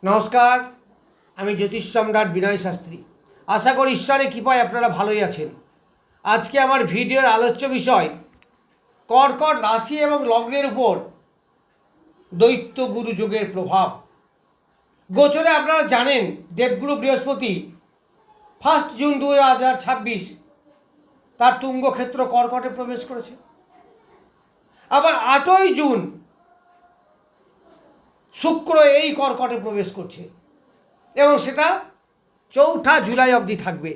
নমস্কার, আমি জ্যোতিষ সম্রাট বিনয় শাস্ত্রী। আশা করি ঈশ্বরের কৃপায় আপনারা ভালোই আছেন। আজকে আমার ভিডিওর আলোচ্য বিষয় কর্কট রাশি এবং লগ্নের উপর দৈত্য গুরু যোগের প্রভাব। গোচরে আপনারা জানেন দেবগুরু বৃহস্পতি 1 জুন 2026 তার তুঙ্গক্ষেত্র কর্কটে প্রবেশ করেছে। আবার 8ই জুন শুক্র এই কর্কটে প্রবেশ করছে এবং সেটা 4ঠা জুলাই অবধি থাকবে।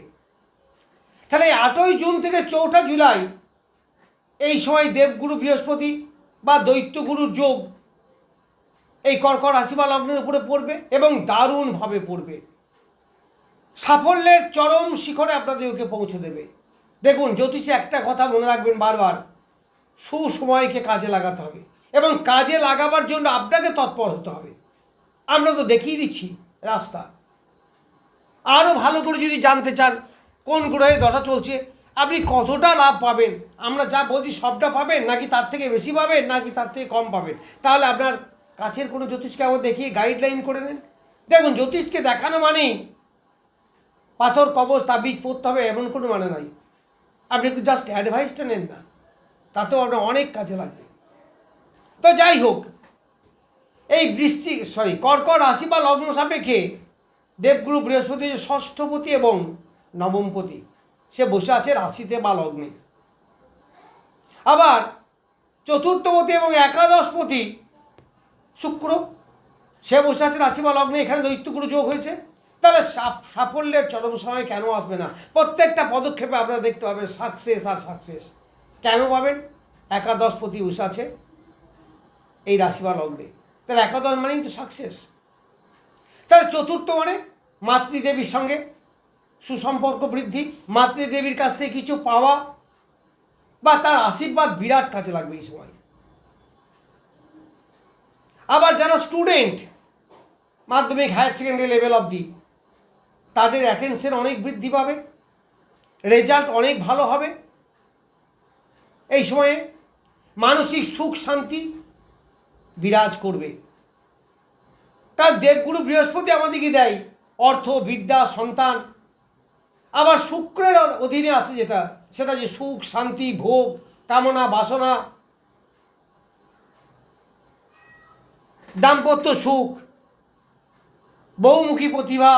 তাহলে 8ই জুন থেকে 4ঠা জুলাই এই সময় দেবগুরু বৃহস্পতি বা দৈত্যগুরুর যোগ এই কর্কট রাশি বা লগ্নের উপরে পড়বে এবং দারুণভাবে পড়বে। সাফল্যের চরম শিখরে আপনাদেরকে পৌঁছে দেবে। দেখুন, জ্যোতিষে একটা কথা মনে রাখবেন বারবার, সুসময়কে কাজে লাগাতে হবে এবং কাজে লাগাবার জন্য আপনাকে তৎপর হতে হবে। আমরা তো দেখিয়ে দিচ্ছি রাস্তা। আরও ভালো করে যদি জানতে চান কোন গ্রহে দশা চলছে, আপনি কতটা লাভ পাবেন, আমরা যা বলছি সবটা পাবেন নাকি তার থেকে বেশি পাবেন নাকি তার থেকে কম পাবেন, তাহলে আপনার কাছের কোনো জ্যোতিষকে আবার দেখিয়ে গাইডলাইন করে নেন। দেখুন, জ্যোতিষকে দেখানো মানেই পাথর কবচ তাবিজ পড়তে হবে এমন কোনো মানে নাই। আপনি একটু জাস্ট অ্যাডভাইসটা নেন না, তাতেও আপনার অনেক কাজে লাগবে। তো যাই হোক, এই কর্কট রাশি বা লগ্ন সাপেক্ষে দেবগুরু বৃহস্পতি যে ষষ্ঠপতি এবং নবমপতি, সে বসে আছে রাশিতে বা লগ্নে। আবার চতুর্থপতি এবং একাদশপতি শুক্র, সে বসে আছে রাশি বা লগ্নে। এখানে দৈত্যগুরু যোগ হয়েছে। তাহলে সাফল্যের চরম সময় কেন আসবে না? প্রত্যেকটা পদক্ষেপে আপনারা দেখতে পাবেন সাকসেস আর সাকসেস। কেন পাবেন? একাদশপতি বসে আছে এই রাশি বা লগ্নে। তাহলে একাদশ মানেই তো সাকসেস। তাহলে চতুর্থ মানে মাতৃদেবীর সঙ্গে সুসম্পর্ক বৃদ্ধি, মাতৃদেবীর কাছ থেকে কিছু পাওয়া বা তার আশীর্বাদ বিরাট কাজে লাগবে এই সময়। আবার যারা স্টুডেন্ট, মাধ্যমিক হায়ার সেকেন্ডারি লেভেল অবধি, তাদের অ্যাটেনশন অনেক বৃদ্ধি পাবে, রেজাল্ট অনেক ভালো হবে। এই সময়ে মানসিক সুখ শান্তি বিরাজ করবে। তার দেবগুরু বৃহস্পতি আমাদেরকে দেয় অর্থ, বিদ্যা, সন্তান। আবার শুক্রের অধীনে আছে যেটা, সেটা যে সুখ শান্তি, ভোগ, কামনা, বাসনা, দাম্পত্য সুখ, বহুমুখী প্রতিভা।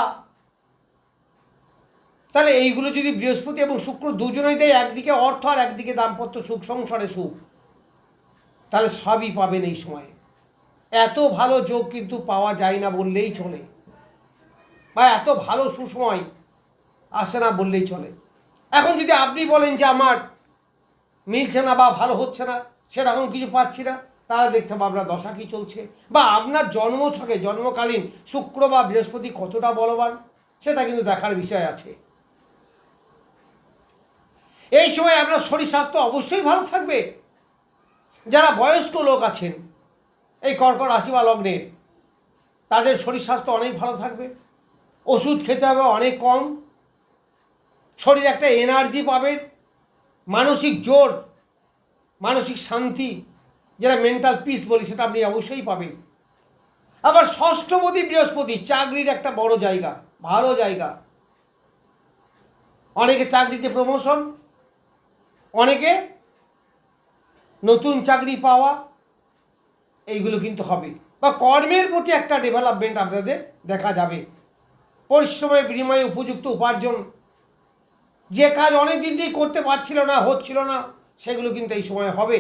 তাহলে এইগুলো যদি বৃহস্পতি এবং শুক্র দুজনেই দেয়, একদিকে অর্থ আর একদিকে দাম্পত্য সুখ, সংসারে সুখ, তাহলে সবই পাবেন এই সময়ে। এত ভালো যোগ কিন্তু পাওয়া যায় না বললেই চলে, বা এত ভালো সুসময় আসে না বললেই চলে। এখন যদি আপনি বলেন যে আমার মিলছে না বা ভালো হচ্ছে না, সেরকম কিছু পাচ্ছি না, তাহলে দেখতে হবে আপনার দশা কী চলছে, বা আপনার জন্মছকে জন্মকালীন শুক্র বা বৃহস্পতি কতটা বলবান, সেটা কিন্তু দেখার বিষয় আছে। এই সময় আপনার শরীর স্বাস্থ্য অবশ্যই ভালো থাকবে। যারা বয়স্ক লোক আছেন এই কর্কট রাশি বা লগ্নের, তাদের শরীর স্বাস্থ্য অনেক ভালো থাকবে। ওষুধ খেতে হবে অনেক কম, শরীরে একটা এনার্জি পাবেন, মানসিক জোর, মানসিক শান্তি, যেটা মেন্টাল পিস বলি, সেটা আপনি অবশ্যই পাবেন। আবার ষষ্ঠপতি বৃহস্পতি চাকরির একটা বড় জায়গা, ভালো জায়গা। অনেকে চাকরিতে প্রমোশন, অনেকে নতুন চাকরি পাওয়া, এইগুলো কিন্তু হবে। বা কর্মের প্রতি একটা ডেভেলপমেন্ট আপনাদের দেখা যাবে। পরিশ্রমের বিনিময়ে উপযুক্ত উপার্জন, যে কাজ অনেক দিন থেকেই করতে পারছিল না, হচ্ছিল না, সেগুলো কিন্তু এই সময় হবে।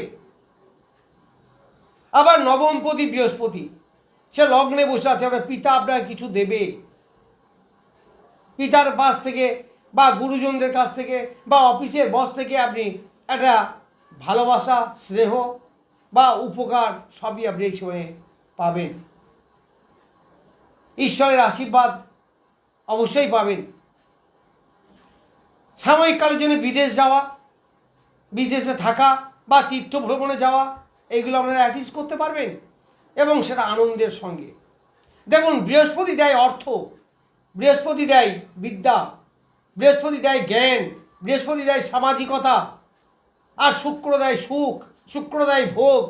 আবার নবমপতি বৃহস্পতি, সে লগ্নে বসে আছে। আপনার পিতা আপনাকে কিছু দেবে, পিতার পাশ থেকে বা গুরুজনদের কাছ থেকে বা অফিসের বস থেকে আপনি একটা ভালোবাসা, স্নেহ বা উপকার সবই আপনি এই সময়ে পাবেন। ঈশ্বরের আশীর্বাদ অবশ্যই পাবেন। সাময়িককালের জন্য বিদেশ যাওয়া, বিদেশে থাকা বা তীর্থ ভ্রমণে যাওয়া, এইগুলো আপনারা অ্যাটিস করতে পারবেন এবং সেটা আনন্দের সঙ্গে। দেখুন, বৃহস্পতি দেয় অর্থ, বৃহস্পতি দেয় বিদ্যা, বৃহস্পতি দেয় জ্ঞান, বৃহস্পতি দেয় সামাজিকতা, আর শুক্র দেয় সুখ, শুক্র দেয় ভোগ,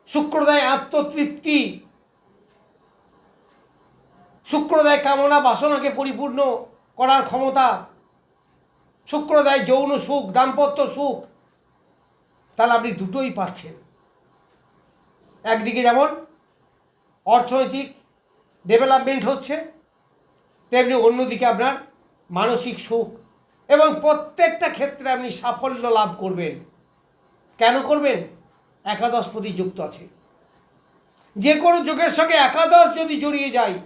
শুক্র দেয় আত্মতৃপ্তি। শুক্র দেয় কামনা বাসনাকে পরিপূর্ণ করার ক্ষমতা, শুক্র দেয় যৌন সুখ, দাম্পত্য সুখ। তাহলে আপনি দুটোই পাচ্ছেন। একদিকে যেমন অর্থনৈতিক ডেভেলপমেন্ট হচ্ছে, তেমনি অন্যদিকে আপনার মানসিক সুখ এবং প্রত্যেকটা ক্ষেত্রে আপনি সাফল্য লাভ করবেন। কেন করবেন? একাদশপতি যুক্ত আছে। যে কোনো যোগের সঙ্গে একাদশ যদি জড়িয়ে যায়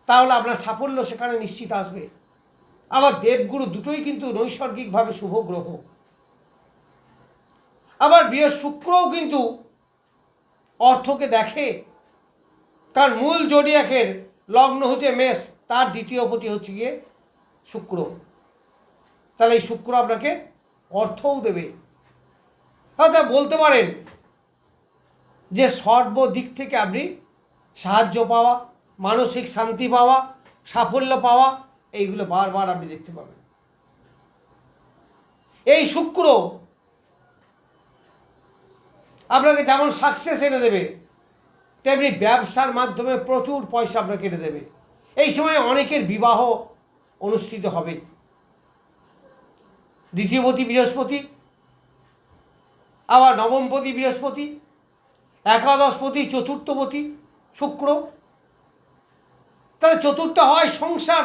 তাহলে আপনার সাফল্য সেখানে নিশ্চিত আসবে। আবার দেবগুরু দুটোই কিন্তু নৈসর্গিকভাবে শুভ গ্রহ। আবার শুক্রও কিন্তু অর্থকে দেখে, কারণ মূল জোডিয়াকের লগ্ন হচ্ছে মেষ, তার দ্বিতীয় পতি হচ্ছে গিয়ে শুক্র। তাহলে এই শুক্র আপনাকে অর্থও দেবে। অর্থাৎ বলতে পারেন যে সর্বদিক থেকে আপনি সাহায্য পাওয়া, মানসিক শান্তি পাওয়া, সাফল্য পাওয়া, এইগুলো বারবার আপনি দেখতে পাবেন। এই শুক্র আপনাকে যেমন সাকসেস এনে দেবে, তেমনি ব্যবসার মাধ্যমে প্রচুর পয়সা আপনাকে এনে দেবে। এই সময় অনেকের বিবাহ অনুষ্ঠিত হবে। দ্বিতীয়পতি বৃহস্পতি, আবার নবমপতি বৃহস্পতি, একাদশপতি চতুর্থপতি শুক্র। তাহলে চতুর্থ হয় সংসার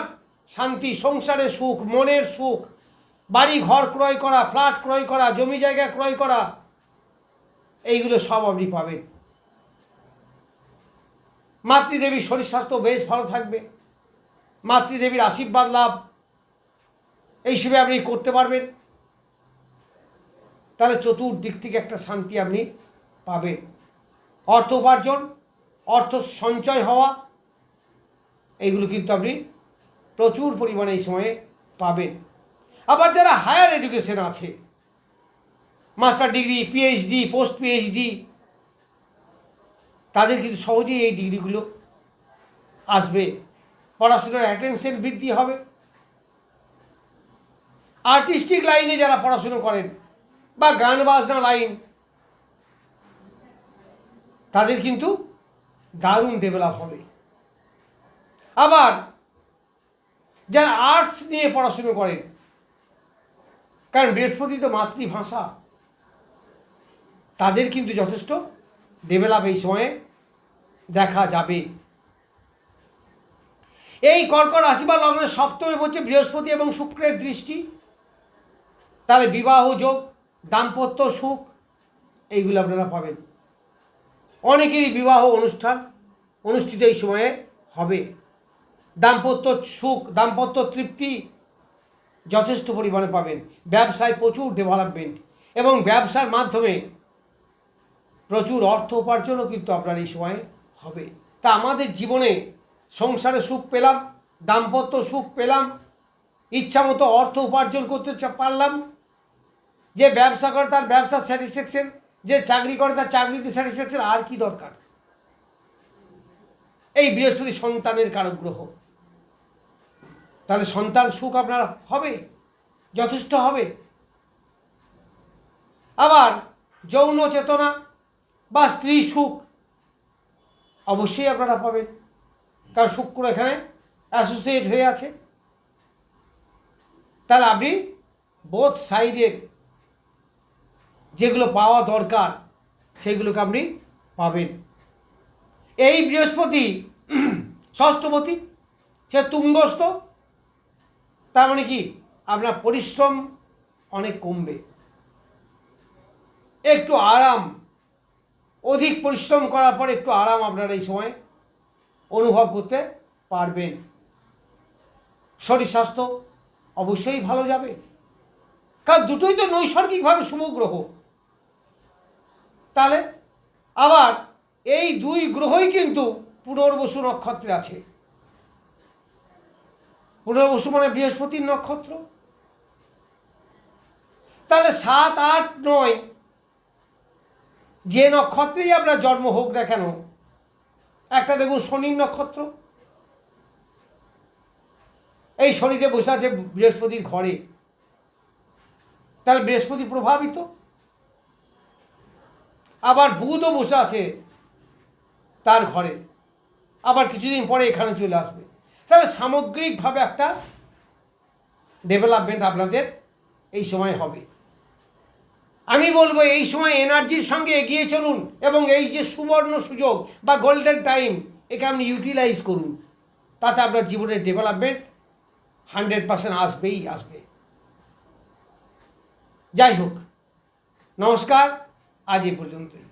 শান্তি, সংসারের সুখ, মনের সুখ, বাড়ি ঘর ক্রয় করা, ফ্ল্যাট ক্রয় করা, জমি জায়গা ক্রয় করা, এইগুলো সব আপনি পাবেন। মাতৃদেবীর শরীর স্বাস্থ্য বেশ ভালো থাকবে, মাতৃদেবীর আশীর্বাদ লাভ এইসবে আপনি করতে পারবেন। তাহলে চতুর্দিক থেকে একটা শান্তি আপনি পাবেন। অর্থ উপার্জন, অর্থ সঞ্চয় হওয়া, এইগুলো কিন্তু আপনি প্রচুর পরিমাণে এই সময়ে পাবেন। আবার যারা হায়ার এডুকেশন আছে, master degree, PhD, post PhD, তাদের কিন্তু সহজেই এই ডিগ্রিগুলো আসবে। পড়াশোনার অ্যাটেনশন বৃদ্ধি হবে। আর্টিস্টিক লাইনে যারা পড়াশুনো করেন বা গান বাজনা লাইন, তাদের কিন্তু দারুণ ডেভেলপ হবে। আবার যারা আর্টস নিয়ে পড়াশুনো করেন, কারণ বৃহস্পতি তো মাতৃভাষা, তাদের কিন্তু যথেষ্ট ডেভেলপ এই সময়ে দেখা যাবে। এই কর্কট রাশি বা লগ্নের সপ্তমে হচ্ছে বৃহস্পতি এবং শুক্রের দৃষ্টি। তাহলে বিবাহ যোগ, দাম্পত্য সুখ, এইগুলো আপনারা পাবেন। অনেকেরই বিবাহ অনুষ্ঠান অনুষ্ঠিত এই সময়ে হবে। দাম্পত্য সুখ, দাম্পত্য তৃপ্তি যথেষ্ট পরিমাণে পাবেন। ব্যবসায় প্রচুর ডেভেলপমেন্ট এবং ব্যবসার মাধ্যমে প্রচুর অর্থ উপার্জনও কিন্তু আপনার এই সময়ে হবে। তা আমাদের জীবনে সংসারে সুখ পেলাম, দাম্পত্য সুখ পেলাম, ইচ্ছামতো অর্থ উপার্জন করতে পারলাম, যে ব্যবসা করে তার ব্যবসার স্যাটিসফ্যাকশন, যে চাকরি করে তার চাকরিতে স্যাটিসফ্যাকশন, আর কি দরকার? এই বৃহস্পতি সন্তানের কারক গ্রহ। তাহলে সন্তান সুখ আপনার হবে, যথেষ্ট হবে। আবার যৌন চেতনা বা স্ত্রী সুখ অবশ্যই আপনারা পাবেন, কারণ শুক্র এখানে অ্যাসোসিয়েট হয়ে আছে। তাহলে আপনি বোথ সাইডের যেগুলো পাওয়া দরকার সেইগুলোকে আপনি পাবেন। এই বৃহস্পতি ষষ্ঠপতি, সে তুঙ্গস্থ, তার মানে কি আপনার পরিশ্রম অনেক কমবে, একটু আরাম, অধিক পরিশ্রম করার পর একটু আরাম আপনারা এই সময় অনুভব করতে পারবেন। শরীর স্বাস্থ্য অবশ্যই ভালো যাবে, কারণ দুটোই তো নৈসর্গিকভাবে শুভ গ্রহ। তাহলে আবার এই দুই গ্রহই কিন্তু পুনর্বসু নক্ষত্রে আছে। পুনর্বসু মানে বৃহস্পতির নক্ষত্র। তাহলে 7, 8, 9 যে নক্ষত্রেই আপনার জন্ম হোক না কেন, একটা দেখুন শনির নক্ষত্র, এই শনিতে বসে আছে বৃহস্পতির ঘরে, তাহলে বৃহস্পতি প্রভাবিত। আবার বুধও বসে আছে তার ঘরে, আবার কিছুদিন পরে এখানে চলে আসবে। তাহলে সামগ্রিকভাবে একটা ডেভেলপমেন্ট আপনাদের এই সময় হবে। আমি বলবো এই সময় এনার্জির সঙ্গে এগিয়ে চলুন এবং এই যে সুবর্ণ সুযোগ বা গোল্ডেন টাইম, একে আপনি ইউটিলাইজ করুন। তাতে আপনার জীবনের ডেভেলপমেন্ট 100% আসবেই আসবে। যাই হোক, নমস্কার, আজ এই পর্যন্তই।